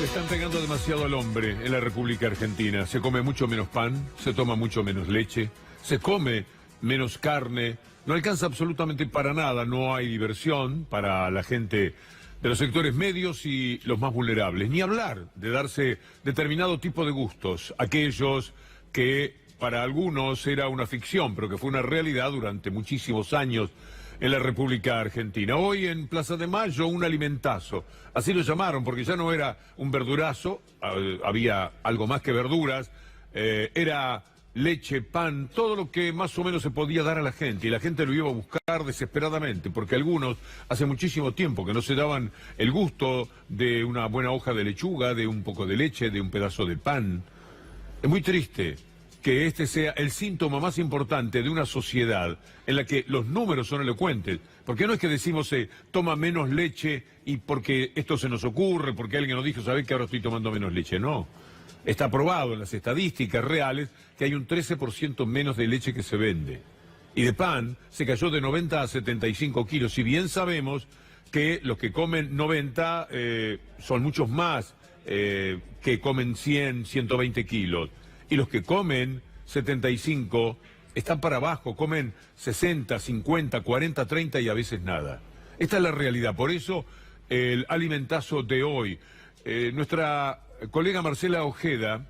Le están pegando demasiado al hombre en la República Argentina. Se come mucho menos pan, se toma mucho menos leche, se come menos carne, no alcanza absolutamente para nada, no hay diversión para la gente de los sectores medios y los más vulnerables. Ni hablar de darse determinado tipo de gustos, aquellos que para algunos era una ficción, pero que fue una realidad durante muchísimos años en la República Argentina. Hoy en Plaza de Mayo, un alimentazo. Así lo llamaron, porque ya no era un verdurazo, había algo más que verduras, era leche, pan, todo lo que más o menos se podía dar a la gente. Y la gente lo iba a buscar desesperadamente, porque algunos hace muchísimo tiempo que no se daban el gusto de una buena hoja de lechuga, de un poco de leche, de un pedazo de pan. Es muy triste que este sea el síntoma más importante de una sociedad en la que los números son elocuentes. Porque no es que decimos toma menos leche y porque esto se nos ocurre, porque alguien nos dijo, ¿sabés que ahora estoy tomando menos leche? No. Está probado en las estadísticas reales que hay un 13% menos de leche que se vende. Y de pan se cayó de 90 a 75 kilos. Si bien sabemos que los que comen 90 son muchos más que comen 100, 120 kilos. Y los que comen 75 están para abajo, comen 60, 50, 40, 30 y a veces nada. Esta es la realidad, por eso el alimentazo de hoy. Nuestra colega Marcela Ojeda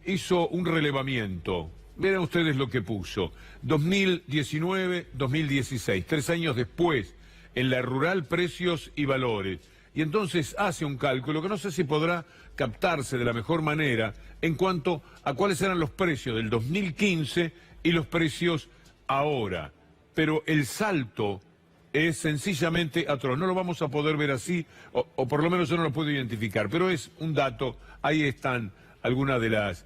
hizo un relevamiento. Vean ustedes lo que puso. 2019, 2016, 3 años después, en la rural precios y valores. Y entonces hace un cálculo que no sé si podrá captarse de la mejor manera en cuanto a cuáles eran los precios del 2015 y los precios ahora. Pero el salto es sencillamente atroz. No lo vamos a poder ver así, o por lo menos yo no lo puedo identificar, pero es un dato. Ahí están algunas de las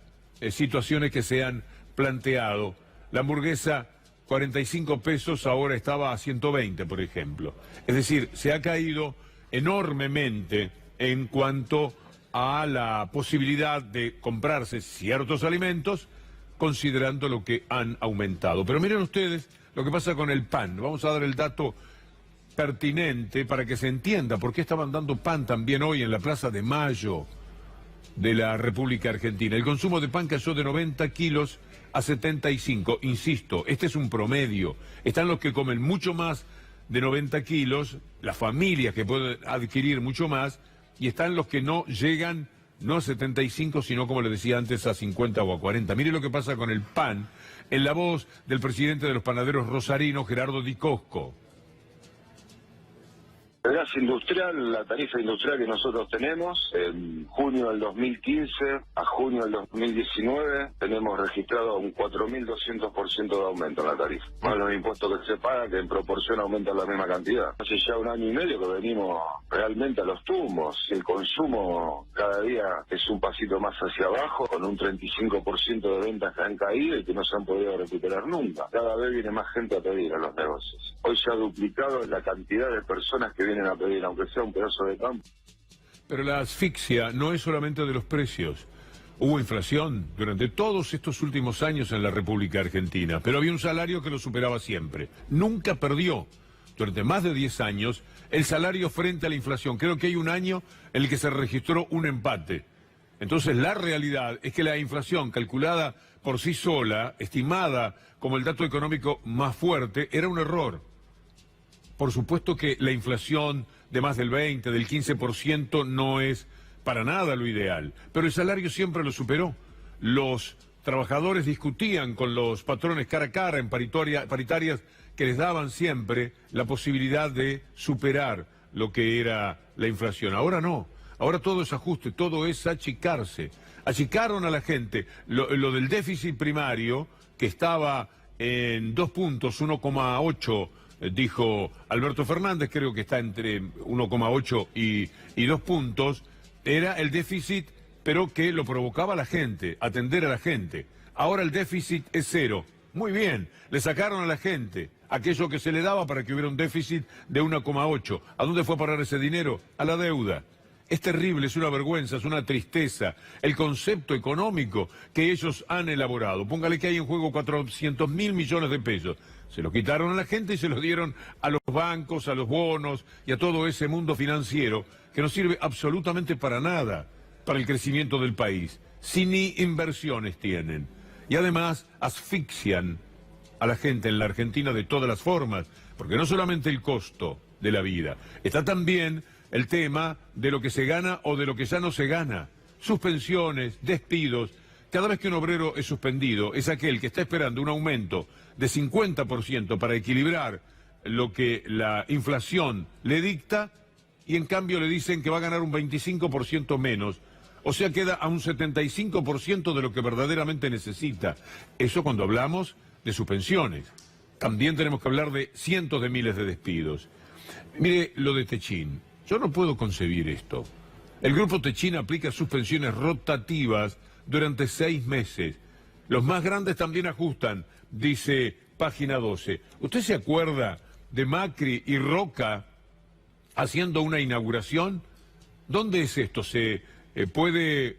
situaciones que se han planteado. La hamburguesa, 45 pesos, ahora estaba a 120, por ejemplo. Es decir, se ha caído enormemente en cuanto a la posibilidad de comprarse ciertos alimentos, considerando lo que han aumentado. Pero miren ustedes lo que pasa con el pan. Vamos a dar el dato pertinente para que se entienda por qué estaban dando pan también hoy en la Plaza de Mayo de la República Argentina. El consumo de pan cayó de 90 kilos a 75. Insisto, este es un promedio. Están los que comen mucho más de 90 kilos, las familias que pueden adquirir mucho más, y están los que no llegan, no a 75, sino como les decía antes, a 50 o a 40. Mire lo que pasa con el pan, en la voz del presidente de los panaderos rosarinos, Gerardo Di Cosco. El gas industrial, la tarifa industrial que nosotros tenemos, en junio del 2015 a junio del 2019, tenemos registrado un 4.200% de aumento en la tarifa. Más los impuestos que se pagan, que en proporción aumentan la misma cantidad. Hace ya 1 año y medio que venimos realmente a los tumbos. El consumo cada día es un pasito más hacia abajo, con un 35% de ventas que han caído y que no se han podido recuperar nunca. Cada vez viene más gente a pedir a los negocios. Hoy se ha duplicado la cantidad de personas que vienen a pedir, aunque sea un pedazo de campo. Pero la asfixia no es solamente de los precios. Hubo inflación durante todos estos últimos años en la República Argentina, pero había un salario que lo superaba siempre. Nunca perdió, durante más de 10 años, el salario frente a la inflación. Creo que hay un año en el que se registró un empate. Entonces la realidad es que la inflación calculada por sí sola, estimada como el dato económico más fuerte, era un error. Por supuesto que la inflación de más del 20, del 15% no es para nada lo ideal, pero el salario siempre lo superó. Los trabajadores discutían con los patrones cara a cara en paritarias que les daban siempre la posibilidad de superar lo que era la inflación. Ahora no, ahora todo es ajuste, todo es achicarse. Achicaron a la gente. Lo del déficit primario, que estaba en 2 puntos, 1,8, dijo Alberto Fernández, creo que está entre 1,8 y 2 puntos, era el déficit, pero que lo provocaba la gente, atender a la gente. Ahora el déficit es 0. Muy bien, le sacaron a la gente aquello que se le daba para que hubiera un déficit de 1,8. ¿A dónde fue a parar ese dinero? A la deuda. Es terrible, es una vergüenza, es una tristeza. El concepto económico que ellos han elaborado. Póngale que hay en juego 400.000 millones de pesos. Se lo quitaron a la gente y se lo dieron a los bancos, a los bonos y a todo ese mundo financiero que no sirve absolutamente para nada. para el crecimiento del país, si ni inversiones tienen. Y además asfixian a la gente en la Argentina de todas las formas, porque no solamente el costo de la vida, está también el tema de lo que se gana o de lo que ya no se gana. Suspensiones, despidos. Cada vez que un obrero es suspendido, es aquel que está esperando un aumento de 50% para equilibrar lo que la inflación le dicta, y en cambio le dicen que va a ganar un 25% menos, o sea, queda a un 75% de lo que verdaderamente necesita. Eso cuando hablamos de suspensiones. También tenemos que hablar de cientos de miles de despidos. Mire lo de Techin. Yo no puedo concebir esto. El grupo Techin aplica suspensiones rotativas durante 6 meses. Los más grandes también ajustan, dice página 12. ¿Usted se acuerda de Macri y Roca haciendo una inauguración? ¿Dónde es esto? ¿Se puede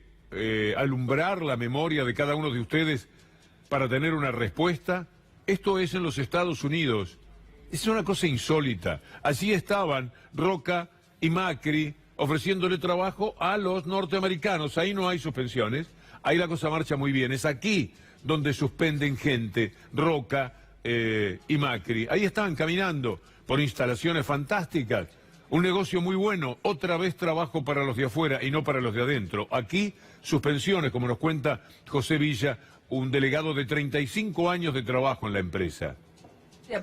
alumbrar la memoria de cada uno de ustedes para tener una respuesta? Esto es en los Estados Unidos. Es una cosa insólita. Allí estaban Roca y Macri ofreciéndole trabajo a los norteamericanos. Ahí no hay suspensiones, ahí la cosa marcha muy bien. Es aquí donde suspenden gente, Roca y Macri. Ahí estaban caminando por instalaciones fantásticas. Un negocio muy bueno, otra vez trabajo para los de afuera y no para los de adentro. Aquí, suspensiones, como nos cuenta José Villa, un delegado de 35 años de trabajo en la empresa.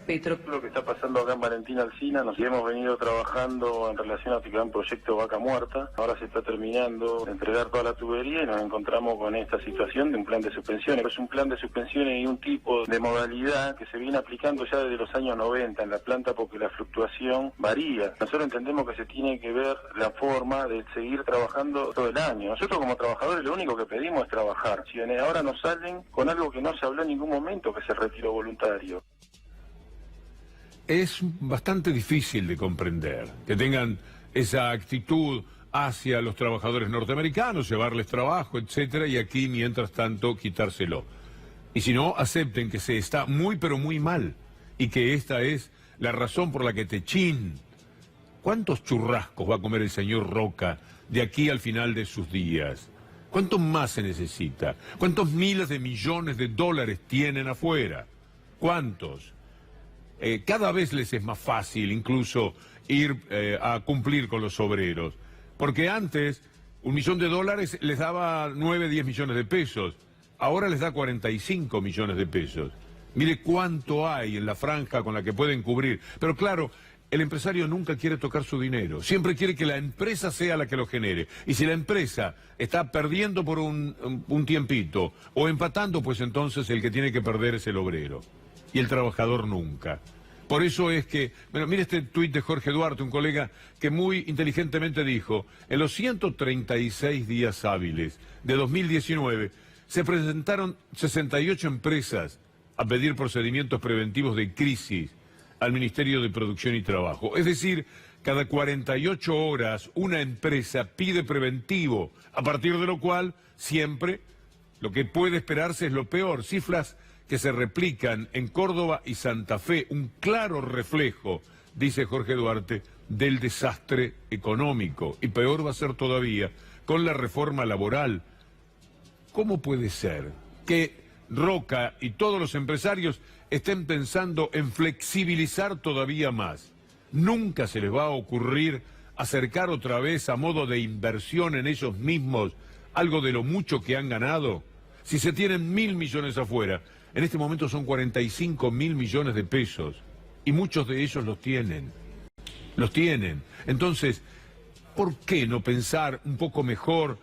Petro. Lo que está pasando acá en Valentín Alsina, nos hemos venido trabajando en relación a este gran proyecto Vaca Muerta. Ahora se está terminando de entregar toda la tubería y nos encontramos con esta situación de un plan de suspensiones. Es un plan de suspensiones y un tipo de modalidad que se viene aplicando ya desde los años 90 en la planta porque la fluctuación varía. Nosotros entendemos que se tiene que ver la forma de seguir trabajando todo el año. Nosotros como trabajadores lo único que pedimos es trabajar. Si ahora nos salen con algo que no se habló en ningún momento, que es el retiro voluntario. Es bastante difícil de comprender que tengan esa actitud hacia los trabajadores norteamericanos, llevarles trabajo, etcétera, y aquí, mientras tanto, quitárselo. Y si no, acepten que se está muy, pero muy mal, y que esta es la razón por la que Techin... ¿Cuántos churrascos va a comer el señor Roca de aquí al final de sus días? ¿Cuánto más se necesita? ¿Cuántos miles de millones de dólares tienen afuera? ¿Cuántos? Cada vez les es más fácil incluso ir a cumplir con los obreros, porque antes $1 millón les daba 9, 10 millones de pesos, ahora les da 45 millones de pesos. Mire cuánto hay en la franja con la que pueden cubrir, pero claro, el empresario nunca quiere tocar su dinero, siempre quiere que la empresa sea la que lo genere, y si la empresa está perdiendo por un tiempito o empatando, pues entonces el que tiene que perder es el obrero. Y el trabajador nunca. Por eso es que, bueno, mire este tuit de Jorge Duarte, un colega que muy inteligentemente dijo, en los 136 días hábiles de 2019 se presentaron 68 empresas a pedir procedimientos preventivos de crisis al Ministerio de Producción y Trabajo. Es decir, cada 48 horas una empresa pide preventivo, a partir de lo cual siempre lo que puede esperarse es lo peor. Cifras que se replican en Córdoba y Santa Fe, un claro reflejo, dice Jorge Duarte, del desastre económico. Y peor va a ser todavía con la reforma laboral. ¿Cómo puede ser que Roca y todos los empresarios estén pensando en flexibilizar todavía más? Nunca se les va a ocurrir acercar otra vez a modo de inversión en ellos mismos algo de lo mucho que han ganado. Si se tienen 1.000 millones afuera, en este momento son 45.000 millones de pesos, y muchos de ellos los tienen. Los tienen. Entonces, ¿por qué no pensar un poco mejor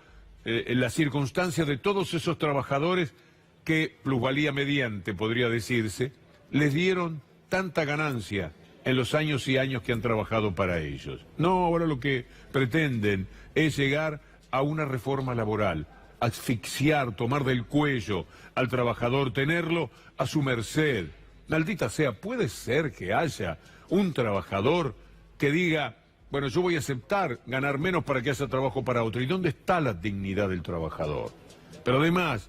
en las circunstancias de todos esos trabajadores que, plusvalía mediante, podría decirse, les dieron tanta ganancia en los años y años que han trabajado para ellos? No, ahora lo que pretenden es llegar a una reforma laboral, asfixiar, tomar del cuello al trabajador, tenerlo a su merced. Maldita sea, puede ser que haya un trabajador que diga, bueno, yo voy a aceptar ganar menos para que haya trabajo para otro. ¿Y dónde está la dignidad del trabajador? Pero además,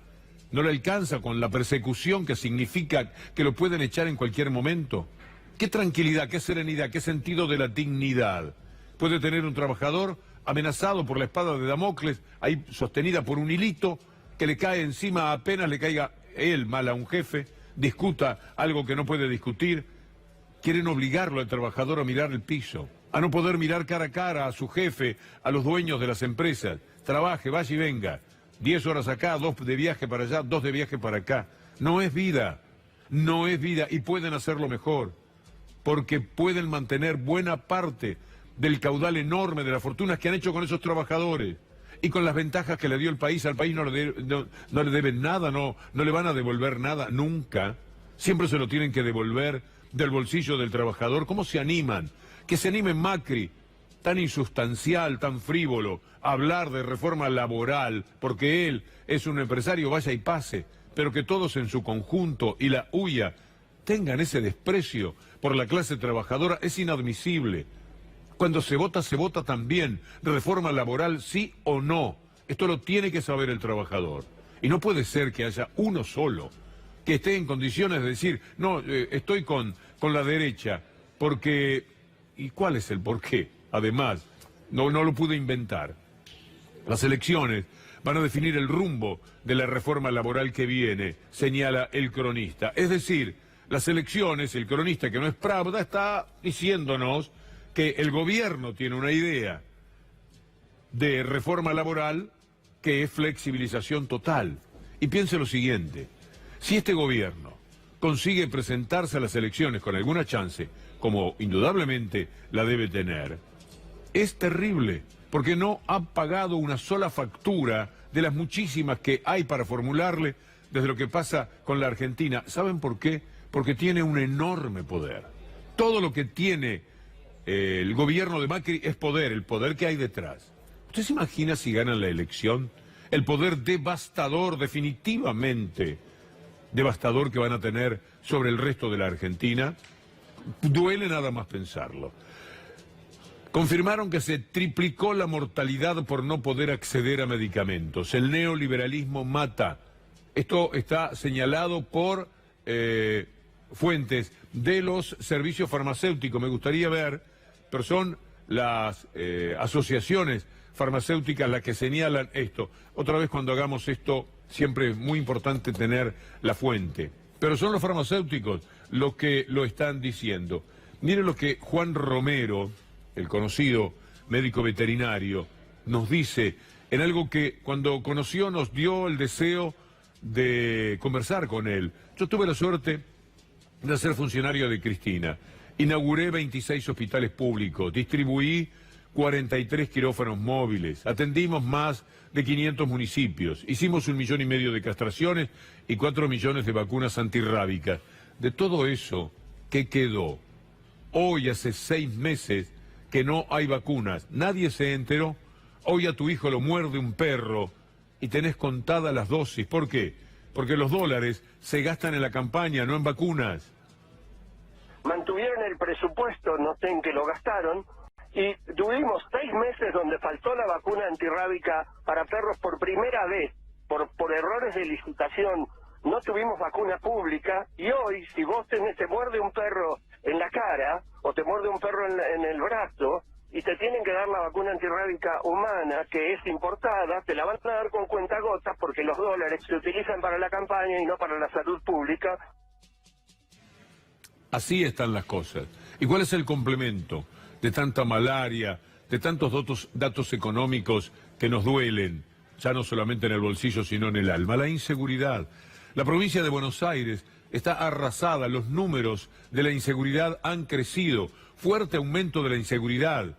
¿no le alcanza con la persecución que significa que lo pueden echar en cualquier momento? ¿Qué tranquilidad, qué serenidad, qué sentido de la dignidad puede tener un trabajador amenazado por la espada de Damocles, ahí sostenida por un hilito que le cae encima apenas le caiga él mal a un jefe, discuta algo que no puede discutir. Quieren obligarlo al trabajador a mirar el piso, a no poder mirar cara a cara a su jefe, a los dueños de las empresas. Trabaje, vaya y venga. 10 horas acá, 2 de viaje para allá, 2 de viaje para acá. No es vida, no es vida, y pueden hacerlo mejor, porque pueden mantener buena parte del caudal enorme de las fortunas que han hecho con esos trabajadores y con las ventajas que le dio el país. Al país no le deben nada, no le van a devolver nada, nunca. Siempre se lo tienen que devolver del bolsillo del trabajador. ¿Cómo se animan? Que se anime Macri, tan insustancial, tan frívolo, a hablar de reforma laboral, porque él es un empresario, vaya y pase, pero que todos en su conjunto y la UIA tengan ese desprecio por la clase trabajadora es inadmisible. Cuando se vota también. Reforma laboral, sí o no. Esto lo tiene que saber el trabajador. Y no puede ser que haya uno solo que esté en condiciones de decir, no, estoy con la derecha, porque... ¿Y cuál es el porqué? Además, no lo pude inventar. Las elecciones van a definir el rumbo de la reforma laboral que viene, señala el cronista. Es decir, las elecciones, el cronista, que no es Pravda, está diciéndonos que el gobierno tiene una idea de reforma laboral que es flexibilización total. Y piense lo siguiente, si este gobierno consigue presentarse a las elecciones con alguna chance, como indudablemente la debe tener, es terrible, porque no ha pagado una sola factura de las muchísimas que hay para formularle desde lo que pasa con la Argentina. ¿Saben por qué? Porque tiene un enorme poder. Todo lo que tiene el gobierno de Macri es poder, el poder que hay detrás. ¿Usted se imagina si ganan la elección? El poder devastador, definitivamente devastador, que van a tener sobre el resto de la Argentina. Duele nada más pensarlo. Confirmaron que se triplicó la mortalidad por no poder acceder a medicamentos. El neoliberalismo mata. Esto está señalado por fuentes de los servicios farmacéuticos. Me gustaría ver, pero son las asociaciones farmacéuticas las que señalan esto. Otra vez, cuando hagamos esto, siempre es muy importante tener la fuente. Pero son los farmacéuticos los que lo están diciendo. Miren lo que Juan Romero, el conocido médico veterinario, nos dice en algo que cuando conoció nos dio el deseo de conversar con él. Yo tuve la suerte de ser funcionario de Cristina. Inauguré 26 hospitales públicos, distribuí 43 quirófanos móviles, atendimos más de 500 municipios, hicimos 1,5 millones de castraciones y 4 millones de vacunas antirrábicas. De todo eso, ¿qué quedó? Hoy hace 6 meses que no hay vacunas, nadie se enteró. Hoy a tu hijo lo muerde un perro y tenés contadas las dosis. ¿Por qué? Porque los dólares se gastan en la campaña, no en vacunas. Mantuvieron el presupuesto, no sé en qué lo gastaron, y tuvimos 6 meses donde faltó la vacuna antirrábica para perros por primera vez, por errores de licitación. No tuvimos vacuna pública, y hoy, si vos te muerde un perro en la cara, o te muerde un perro en el brazo, y te tienen que dar la vacuna antirrábica humana, que es importada, te la van a dar con cuentagotas, porque los dólares se utilizan para la campaña y no para la salud pública. Así están las cosas. ¿Y cuál es el complemento de tanta malaria, de tantos datos económicos que nos duelen, ya no solamente en el bolsillo, sino en el alma? La inseguridad. La provincia de Buenos Aires está arrasada, los números de la inseguridad han crecido, fuerte aumento de la inseguridad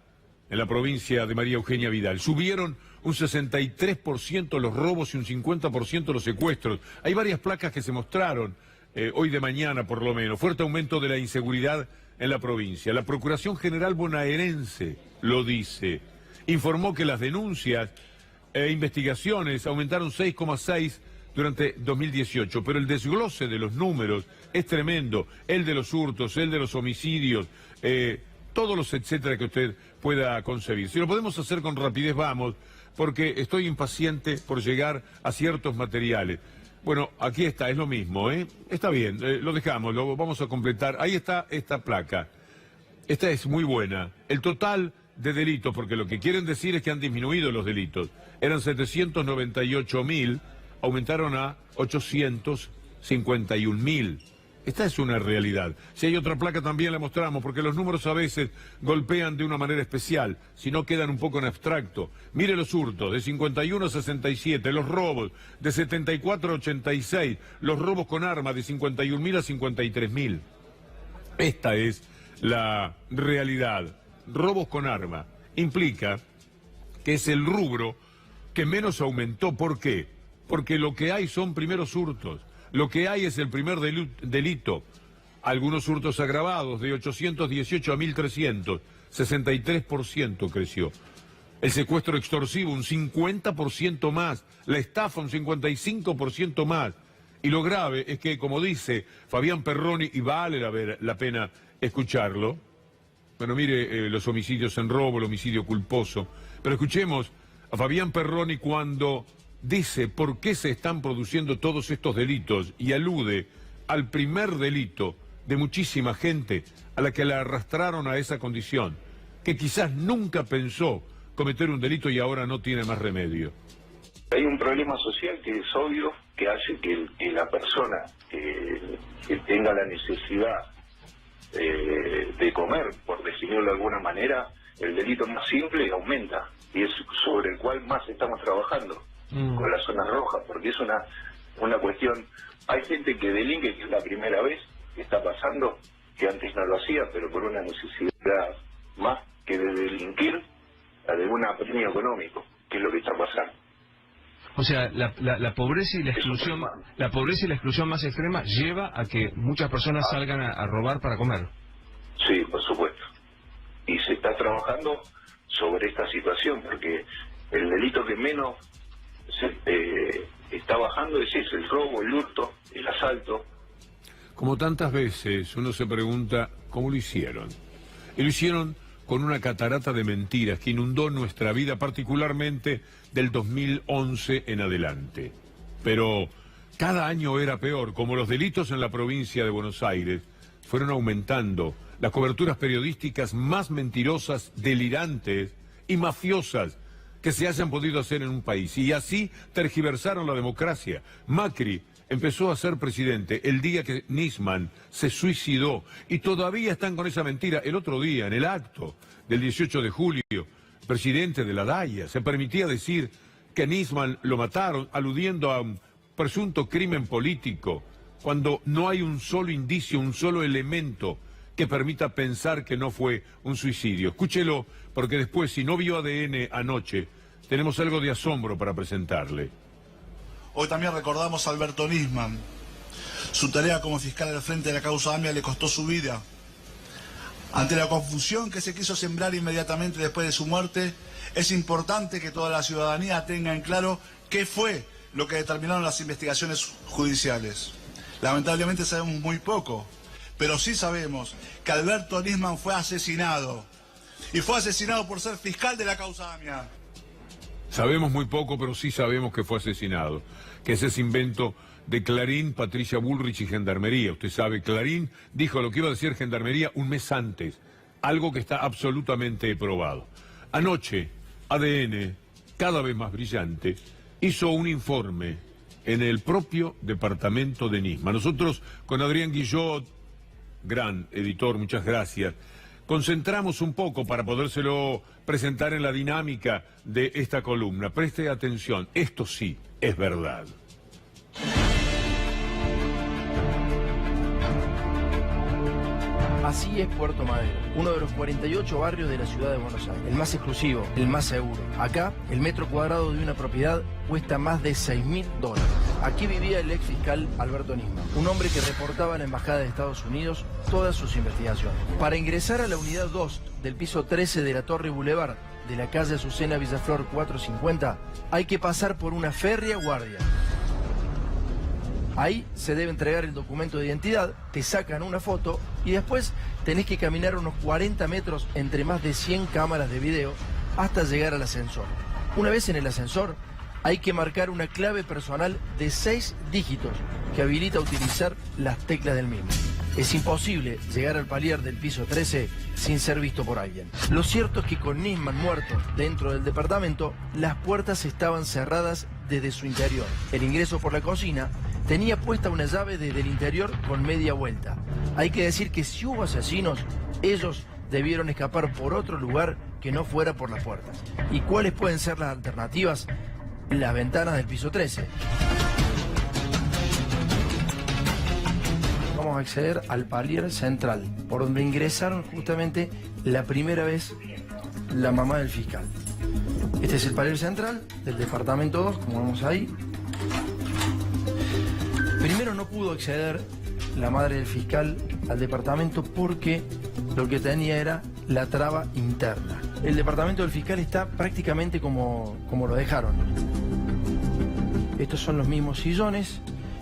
en la provincia de María Eugenia Vidal. Subieron un 63% los robos y un 50% los secuestros. Hay varias placas que se mostraron hoy de mañana, por lo menos. Fuerte aumento de la inseguridad en la provincia. La Procuración General bonaerense lo dice. Informó que las denuncias e investigaciones aumentaron 6,6% durante 2018, pero el desglose de los números es tremendo. El de los hurtos, el de los homicidios, todos los etcétera que usted pueda concebir. Si lo podemos hacer con rapidez, vamos, porque estoy impaciente por llegar a ciertos materiales. Bueno, aquí está, es lo mismo, ¿eh? Está bien, lo dejamos, lo vamos a completar. Ahí está esta placa. Esta es muy buena. El total de delitos, porque lo que quieren decir es que han disminuido los delitos. Eran 798.000, aumentaron a 851.000. Esta es una realidad. Si hay otra placa también la mostramos, porque los números a veces golpean de una manera especial, si no quedan un poco en abstracto. Mire los hurtos, de 51 a 67, los robos, de 74 a 86, los robos con arma, de 51.000 a 53.000. Esta es la realidad. Robos con arma implica que es el rubro que menos aumentó. ¿Por qué? Porque lo que hay son primeros hurtos. Lo que hay es el primer delito. Algunos hurtos agravados, de 818 a 1.300, 63% creció. El secuestro extorsivo, un 50% más. La estafa, un 55% más. Y lo grave es que, como dice Fabián Perroni, y vale la pena escucharlo, bueno, mire los homicidios en robo, el homicidio culposo, pero escuchemos a Fabián Perroni cuando dice por qué se están produciendo todos estos delitos y alude al primer delito de muchísima gente a la que la arrastraron a esa condición, que quizás nunca pensó cometer un delito y ahora no tiene más remedio. Hay un problema social que es obvio, que hace que la persona que tenga la necesidad de comer, por definirlo de alguna manera, el delito más simple aumenta, y es sobre el cual más estamos trabajando. Con las zonas rojas, porque es una cuestión. Hay gente que delinque, que es la primera vez que está pasando, que antes no lo hacía, pero por una necesidad más que de delinquir, la de un apremio económico, que es lo que está pasando. O sea, la pobreza y la exclusión, más extrema lleva a que muchas personas salgan a robar para comer. Sí, por supuesto. Y se está trabajando sobre esta situación, porque el delito que menos está bajando es ese, el robo, el hurto, el asalto. Como tantas veces uno se pregunta cómo lo hicieron. Y lo hicieron con una catarata de mentiras que inundó nuestra vida, particularmente del 2011 en adelante. Pero cada año era peor, como los delitos en la provincia de Buenos Aires fueron aumentando, las coberturas periodísticas más mentirosas, delirantes y mafiosas que se hayan podido hacer en un país. Y así tergiversaron la democracia. Macri empezó a ser presidente el día que Nisman se suicidó y todavía están con esa mentira. El otro día, en el acto del 18 de julio, el presidente de la DAIA se permitía decir que Nisman lo mataron, aludiendo a un presunto crimen político, cuando no hay un solo indicio, un solo elemento que permita pensar que no fue un suicidio. Escúchelo, porque después, si no vio ADN anoche, tenemos algo de asombro para presentarle. Hoy también recordamos a Alberto Nisman. Su tarea como fiscal al frente de la causa AMIA le costó su vida. Ante la confusión que se quiso sembrar inmediatamente después de su muerte, es importante que toda la ciudadanía tenga en claro qué fue lo que determinaron las investigaciones judiciales. Lamentablemente sabemos muy poco, pero sí sabemos que Alberto Nisman fue asesinado. Y fue asesinado por ser fiscal de la causa AMIA. Sabemos muy poco, pero sí sabemos que fue asesinado. Que ese es invento de Clarín, Patricia Bullrich y Gendarmería. Usted sabe, Clarín dijo lo que iba a decir Gendarmería un mes antes. Algo que está absolutamente probado. Anoche, ADN, cada vez más brillante, hizo un informe en el propio departamento de Nisman. Nosotros, con Adrián Guillot, gran editor, muchas gracias, concentramos un poco para podérselo presentar en la dinámica de esta columna. Preste atención, esto sí es verdad. Así es Puerto Madero, uno de los 48 barrios de la ciudad de Buenos Aires, el más exclusivo, el más seguro. Acá, el metro cuadrado de una propiedad cuesta más de $6.000. Aquí vivía el ex fiscal Alberto Nisman, un hombre que reportaba a la Embajada de Estados Unidos todas sus investigaciones. Para ingresar a la unidad 2 del piso 13 de la Torre Boulevard de la calle Azucena Villaflor 450, hay que pasar por una férrea guardia. Ahí se debe entregar el documento de identidad, te sacan una foto y después tenés que caminar unos 40 metros entre más de 100 cámaras de video hasta llegar al ascensor. Una vez en el ascensor, hay que marcar una clave personal de 6 dígitos que habilita utilizar las teclas del mismo. Es imposible llegar al palier del piso 13 sin ser visto por alguien. Lo cierto es que con Nisman muerto dentro del departamento, las puertas estaban cerradas desde su interior. El ingreso por la cocina tenía puesta una llave desde el interior con media vuelta. Hay que decir que si hubo asesinos, ellos debieron escapar por otro lugar que no fuera por las puertas. ¿Y cuáles pueden ser las alternativas? Las ventanas del piso 13. Vamos a acceder al palier central, por donde ingresaron justamente la primera vez la mamá del fiscal. Este es el palier central del departamento 2, como vemos ahí. Primero no pudo acceder la madre del fiscal al departamento porque lo que tenía era la traba interna. El departamento del fiscal está prácticamente como lo dejaron. Estos son los mismos sillones,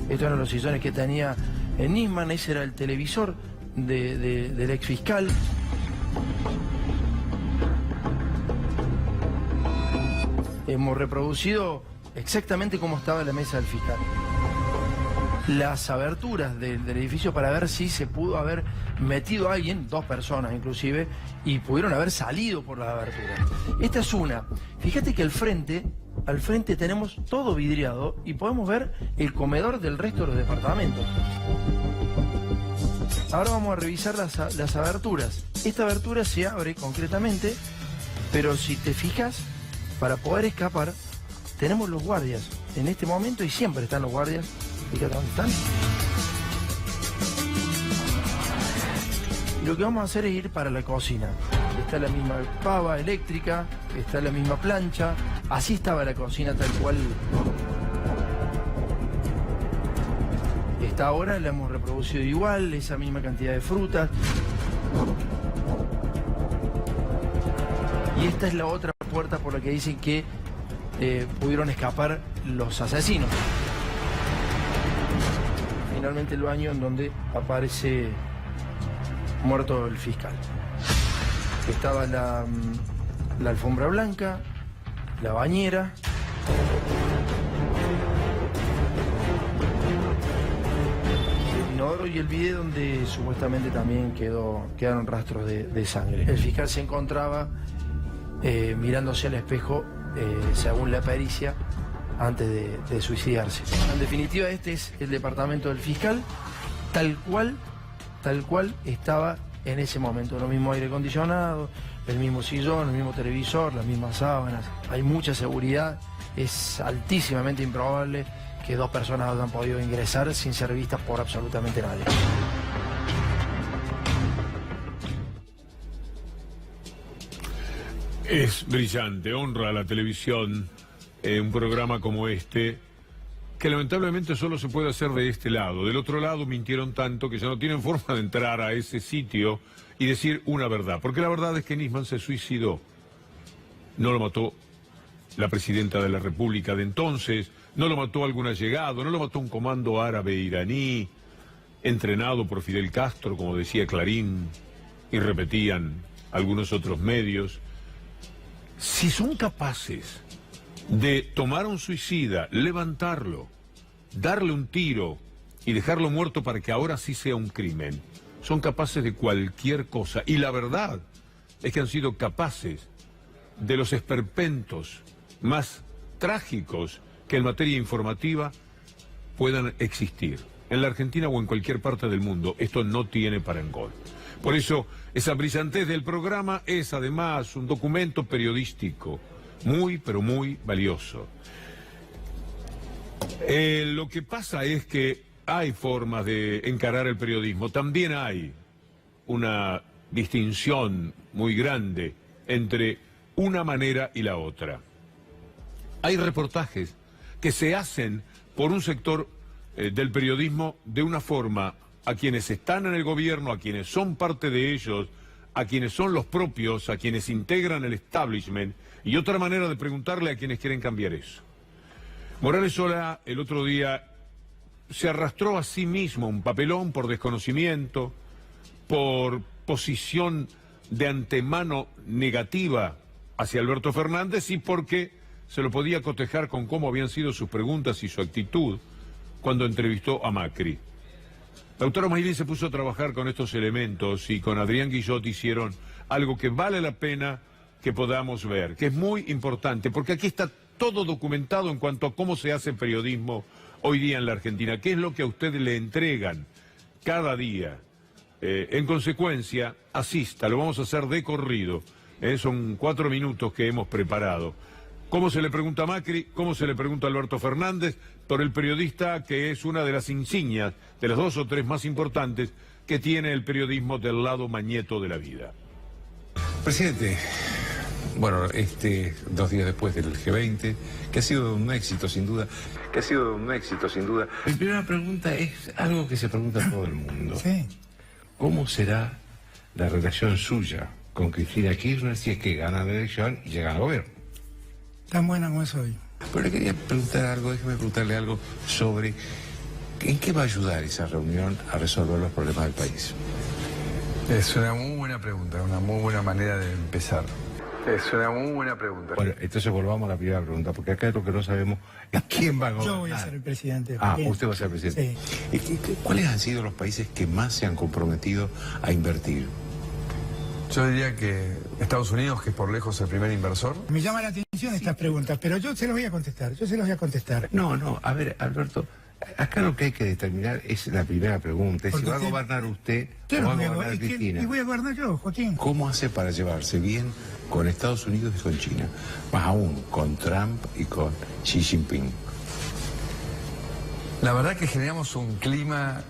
estos eran los sillones que tenía Nisman, ese era el televisor del ex fiscal. Hemos reproducido exactamente cómo estaba la mesa del fiscal. Las aberturas del edificio para ver si se pudo haber metido alguien, 2 personas inclusive, y pudieron haber salido por las aberturas. Esta es una. Fíjate que al frente tenemos todo vidriado y podemos ver el comedor del resto de los departamentos. Ahora vamos a revisar las aberturas. Esta abertura se abre concretamente, pero si te fijas, para poder escapar, tenemos los guardias en este momento y siempre están los guardias. Fíjate dónde están. Y lo que vamos a hacer es ir para la cocina. Está la misma pava eléctrica, está la misma plancha. Así estaba la cocina tal cual está ahora, la hemos reproducido igual, esa misma cantidad de frutas. Y esta es la otra puerta por la que dicen que pudieron escapar los asesinos. Finalmente el baño en donde aparece muerto el fiscal. Estaba la alfombra blanca, la bañera. El inodoro y el bidet donde supuestamente también quedaron rastros de sangre. El fiscal se encontraba mirándose al espejo, según la pericia, antes de suicidarse. En definitiva, este es el departamento del fiscal, tal cual estaba en ese momento. Lo mismo aire acondicionado, el mismo sillón, el mismo televisor, las mismas sábanas. Hay mucha seguridad, es altísimamente improbable que 2 personas hayan podido ingresar sin ser vistas por absolutamente nadie. Es brillante, honra a la televisión un programa como este, que lamentablemente solo se puede hacer de este lado. Del otro lado mintieron tanto que ya no tienen forma de entrar a ese sitio y decir una verdad. Porque la verdad es que Nisman se suicidó. No lo mató la presidenta de la República de entonces, no lo mató algún allegado, no lo mató un comando árabe iraní, entrenado por Fidel Castro, como decía Clarín, y repetían algunos otros medios. Si son capaces de tomar a un suicida, levantarlo, darle un tiro y dejarlo muerto para que ahora sí sea un crimen, son capaces de cualquier cosa. Y la verdad es que han sido capaces de los esperpentos más trágicos que en materia informativa puedan existir. En la Argentina o en cualquier parte del mundo, esto no tiene parangón. Por eso, esa brillantez del programa es además un documento periodístico muy, pero muy valioso. Lo que pasa es que hay formas de encarar el periodismo. También hay una distinción muy grande entre una manera y la otra. Hay reportajes que se hacen por un sector del periodismo de una forma a quienes están en el gobierno, a quienes son parte de ellos, a quienes son los propios, a quienes integran el establishment, y otra manera de preguntarle a quienes quieren cambiar eso. Morales Solá el otro día se arrastró a sí mismo un papelón por desconocimiento, por posición de antemano negativa hacia Alberto Fernández y porque se lo podía cotejar con cómo habían sido sus preguntas y su actitud cuando entrevistó a Macri. Lautaro Mailén se puso a trabajar con estos elementos y con Adrián Guillot hicieron algo que vale la pena que podamos ver, que es muy importante, porque aquí está todo documentado en cuanto a cómo se hace periodismo hoy día en la Argentina, qué es lo que a usted le entregan cada día. En consecuencia, asista, lo vamos a hacer de corrido. Son 4 minutos que hemos preparado. ¿Cómo se le pregunta a Macri? ¿Cómo se le pregunta a Alberto Fernández? Por el periodista que es una de las insignias, de las 2 o 3 más importantes que tiene el periodismo del lado mañeto de la vida. Presidente, bueno, 2 días después del G20, que ha sido un éxito sin duda, Mi primera pregunta es algo que se pregunta todo el mundo. Sí. ¿Cómo será la relación suya con Cristina Kirchner si es que gana la elección y llega al gobierno? Tan buena como es hoy. Pero le quería preguntar algo, déjeme preguntarle algo sobre en qué va a ayudar esa reunión a resolver los problemas del país. Es una muy buena pregunta, una muy buena manera de empezar. Es una muy buena pregunta. Bueno, entonces volvamos a la primera pregunta, porque acá lo que no sabemos es quién va a gobernar. Yo voy a ser el presidente. Ah, Joaquín. usted va a ser el presidente. Sí. ¿Cuáles han sido los países que más se han comprometido a invertir? Yo diría que Estados Unidos, que es por lejos el primer inversor. Me llama la atención estas preguntas, pero yo se las voy a contestar. No, a ver, Alberto, acá lo que hay que determinar es la primera pregunta, es si va a gobernar usted o va a gobernar Cristina. Y voy a gobernar yo, Joaquín. ¿Cómo hace para llevarse bien con Estados Unidos y con China? Más aún, con Trump y con Xi Jinping. La verdad que generamos un clima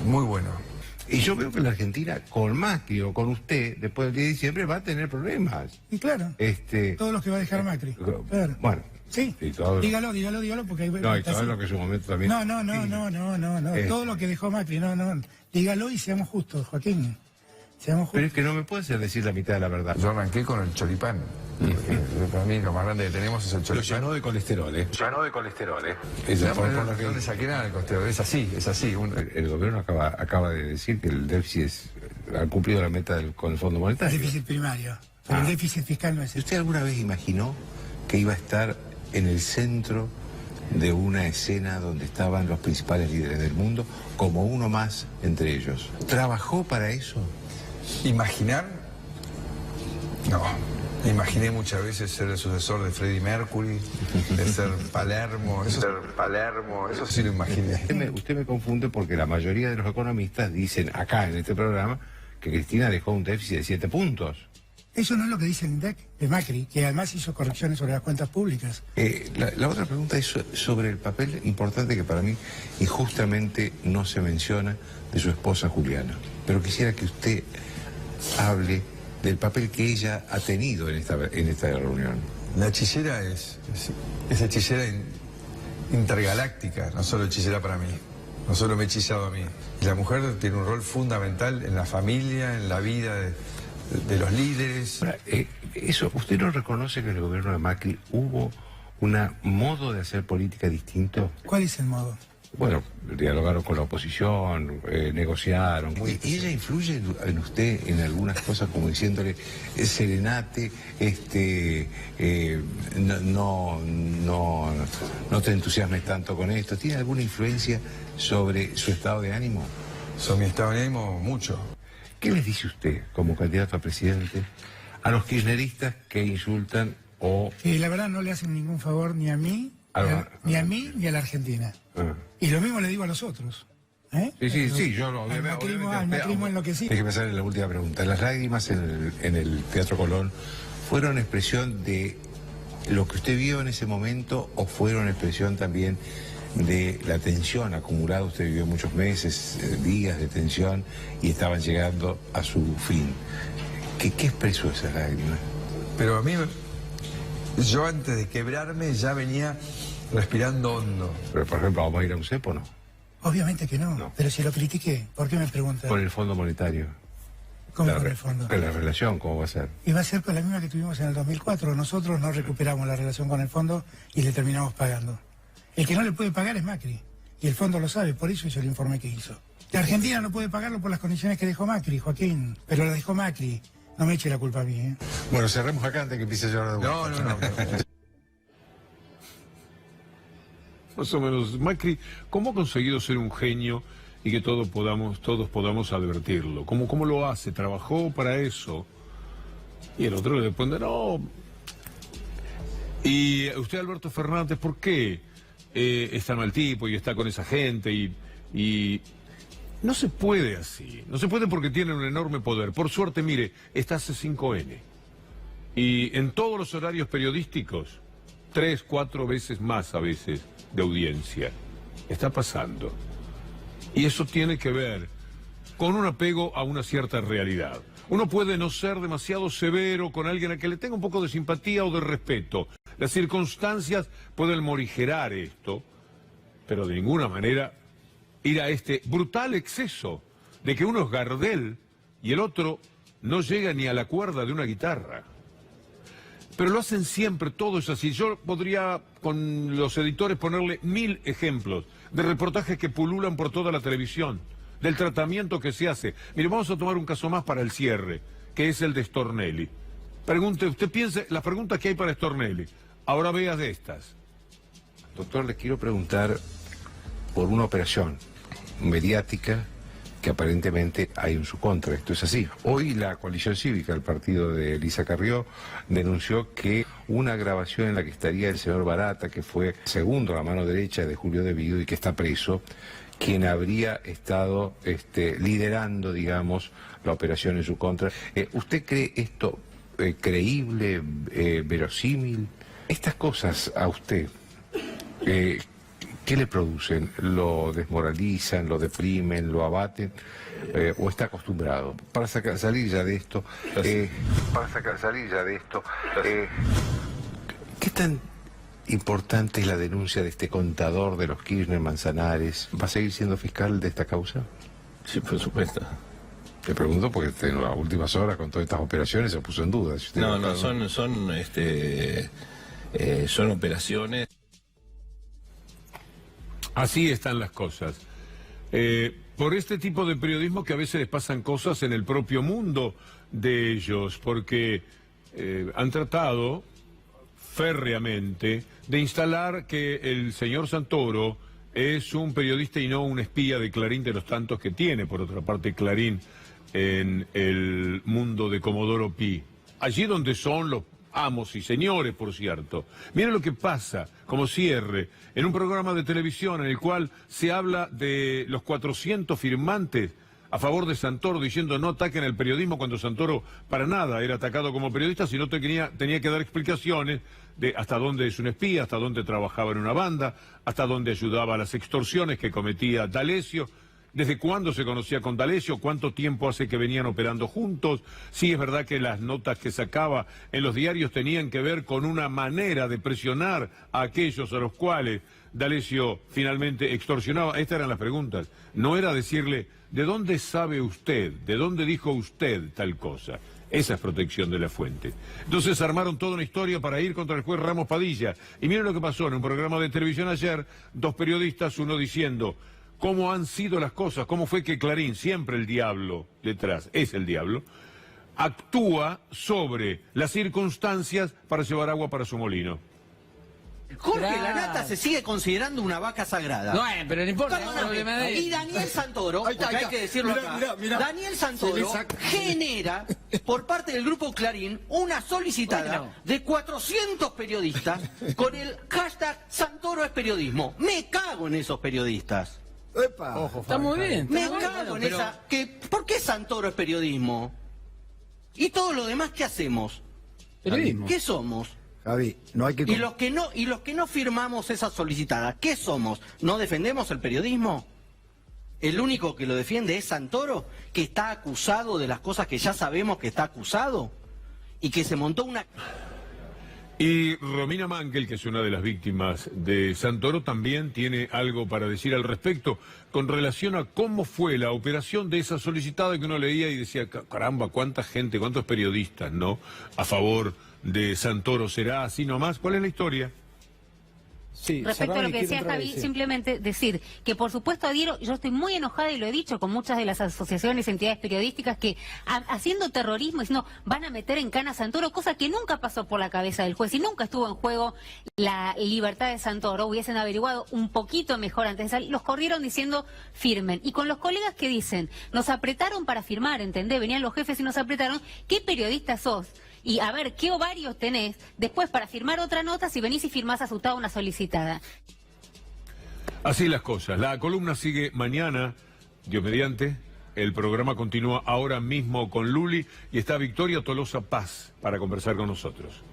muy bueno. Y yo veo que la Argentina, con Macri o con usted, después del 10 de diciembre, va a tener problemas. Y claro, todos los que va a dejar Macri. Claro. Bueno. Sí, dígalo, porque hay... No, y todo lo que en su momento también... No, todo lo que dejó Macri, no. Dígalo y seamos justos, Joaquín. Seamos justos. Pero es que no me puede hacer decir la mitad de la verdad. Yo arranqué con el choripán. Para mí lo más grande que tenemos es el choripán. Lo llenó de colesterol, No le saqué nada del colesterol, es así. El gobierno acaba de decir que el déficit ha cumplido la meta con el Fondo Monetario. El déficit primario, pero el déficit fiscal no es eso. ¿Usted alguna vez imaginó que iba a estar en el centro de una escena donde estaban los principales líderes del mundo, como uno más entre ellos? ¿Trabajó para eso? ¿Imaginar? No. Imaginé muchas veces ser el sucesor de Freddie Mercury, de ser Palermo, eso sí lo imaginé. Usted me confunde porque la mayoría de los economistas dicen acá en este programa que Cristina dejó un déficit de 7 puntos. Eso no es lo que dice el INDEC de Macri, que además hizo correcciones sobre las cuentas públicas. La otra pregunta es sobre el papel importante que para mí injustamente no se menciona de su esposa Juliana. Pero quisiera que usted hable del papel que ella ha tenido en esta reunión. La hechicera es hechicera intergaláctica, no solo hechicera para mí, no solo me ha hechizado a mí. Y la mujer tiene un rol fundamental en la familia, en la vida de los líderes. Ahora, ¿usted no reconoce que en el gobierno de Macri hubo un modo de hacer política distinto? ¿Cuál es el modo? Bueno, dialogaron con la oposición, negociaron. ¿Y ella influye en usted en algunas cosas, como diciéndole, serenate, no te entusiasmes tanto con esto? ¿Tiene alguna influencia sobre su estado de ánimo? Sobre mi estado de ánimo, mucho. ¿Qué les dice usted, como candidato a presidente, a los kirchneristas que insultan o...? Que la verdad no le hacen ningún favor ni a mí, ni a la Argentina. Y lo mismo le digo a los otros. Sí, yo lo... Al macrismo enloquecido. Déjeme hacerle la última pregunta. Las lágrimas en el Teatro Colón, ¿fueron expresión de lo que usted vio en ese momento o fueron expresión también de la tensión acumulada? Usted vivió muchos meses, días de tensión y estaban llegando a su fin. ¿Qué expresó esas lágrimas? Pero a mí, yo antes de quebrarme ya venía respirando hondo. Pero, por ejemplo, ¿vamos a ir a un cepo o no? Obviamente que no, pero si lo critiqué, ¿por qué me preguntan? Por el Fondo Monetario. ¿Cómo por el fondo? Pero la relación, ¿cómo va a ser? Y va a ser con la misma que tuvimos en el 2004. Nosotros no recuperamos la relación con el fondo y le terminamos pagando. El que no le puede pagar es Macri. Y el fondo lo sabe, por eso hizo el informe que hizo. La Argentina no puede pagarlo por las condiciones que dejó Macri, Joaquín. Pero la dejó Macri. No me eche la culpa a mí, ¿eh? Bueno, cerremos acá antes que empiece a llorar de vuelta. No. Más o menos, Macri, ¿cómo ha conseguido ser un genio y que todos podamos advertirlo. ¿Cómo lo hace? ¿Trabajó para eso? Y el otro le responde, no. Y usted, Alberto Fernández, ¿por qué es tan mal tipo y está con esa gente? Y no se puede así. No se puede porque tiene un enorme poder. Por suerte, mire, está C5N. Y en todos los horarios periodísticos, 3, 4 veces más a veces de audiencia. Está pasando. Y eso tiene que ver con un apego a una cierta realidad. Uno puede no ser demasiado severo con alguien a que le tenga un poco de simpatía o de respeto. Las circunstancias pueden morigerar esto, pero de ninguna manera ir a este brutal exceso de que uno es Gardel y el otro no llega ni a la cuerda de una guitarra. Pero lo hacen siempre, todo es así. Yo podría, con los editores, ponerle 1000 ejemplos de reportajes que pululan por toda la televisión, del tratamiento que se hace. Mire, vamos a tomar un caso más para el cierre, que es el de Stornelli. Usted piense las preguntas que hay para Stornelli. Ahora vea de estas. Doctor, le quiero preguntar por una operación mediática que aparentemente hay en su contra. Esto es así. Hoy la coalición cívica, el partido de Elisa Carrió, denunció que una grabación en la que estaría el señor Barata, que fue segundo a la mano derecha de Julio De Vido y que está preso, quien habría estado liderando, digamos, la operación en su contra. ¿Usted cree esto creíble, verosímil? Estas cosas a usted, ¿qué le producen? ¿Lo desmoralizan, lo deprimen, lo abaten? ¿O está acostumbrado? Para salir ya de esto, ¿qué tan importante es la denuncia de este contador de los Kirchner Manzanares? ¿Va a seguir siendo fiscal de esta causa? Sí, por supuesto. Le pregunto porque en las últimas horas con todas estas operaciones se puso en duda. Si son operaciones. Así están las cosas. Por este tipo de periodismo que a veces les pasan cosas en el propio mundo de ellos, porque han tratado férreamente de instalar que el señor Santoro es un periodista y no un espía de Clarín, de los tantos que tiene, por otra parte, Clarín en el mundo de Comodoro Pi. Allí donde son los amos y señores, por cierto. Miren lo que pasa, como cierre, en un programa de televisión en el cual se habla de los 400 firmantes a favor de Santoro, diciendo no ataquen el periodismo, cuando Santoro para nada era atacado como periodista, sino tenía que dar explicaciones de hasta dónde es un espía, hasta dónde trabajaba en una banda, hasta dónde ayudaba a las extorsiones que cometía D'Alessio, desde cuándo se conocía con D'Alessio, cuánto tiempo hace que venían operando juntos. Sí, es verdad que las notas que sacaba en los diarios tenían que ver con una manera de presionar a aquellos a los cuales D'Alessio finalmente extorsionaba. Estas eran las preguntas. No era decirle, ¿de dónde sabe usted? ¿De dónde dijo usted tal cosa? Esa es protección de la fuente. Entonces armaron toda una historia para ir contra el juez Ramos Padilla. Y miren lo que pasó en un programa de televisión ayer, dos periodistas, uno diciendo cómo han sido las cosas, cómo fue que Clarín, siempre el diablo detrás, es el diablo, actúa sobre las circunstancias para llevar agua para su molino. Jorge Lanata se sigue considerando una vaca sagrada. No, pero no importa. Y Daniel Santoro, porque hay que decirlo acá, Daniel Santoro genera, por parte del grupo Clarín, una solicitada de 400 periodistas con el hashtag Santoro es periodismo. Me cago en esos periodistas. Ojo, está muy bien. Me cago en esa... ¿Por qué Santoro es periodismo? ¿Y todo lo demás qué hacemos? Periodismo. ¿Qué somos? Javi, no hay que... Y los que no firmamos esa solicitada, ¿qué somos? ¿No defendemos el periodismo? ¿El único que lo defiende es Santoro, que está acusado de las cosas que ya sabemos que está acusado? Y que se montó una... Y Romina Mangel, que es una de las víctimas de Santoro, también tiene algo para decir al respecto con relación a cómo fue la operación de esa solicitada que uno leía y decía, caramba, cuánta gente, cuántos periodistas, ¿no?, a favor de Santoro. ¿Será así nomás? ¿Cuál es la historia? Sí, respecto a lo que decía Javi, simplemente decir que por supuesto adhiero, yo estoy muy enojada y lo he dicho con muchas de las asociaciones, entidades periodísticas que haciendo terrorismo diciendo van a meter en cana a Santoro, cosa que nunca pasó por la cabeza del juez y nunca estuvo en juego la libertad de Santoro, hubiesen averiguado un poquito mejor antes de salir, los corrieron diciendo firmen. Y con los colegas que dicen, nos apretaron para firmar, ¿entendés? Venían los jefes y nos apretaron, ¿qué periodista sos? Y a ver, ¿qué ovarios tenés después para firmar otra nota si venís y firmás asustado una solicitada? Así las cosas. La columna sigue mañana, Dios mediante. El programa continúa ahora mismo con Luli y está Victoria Tolosa Paz para conversar con nosotros.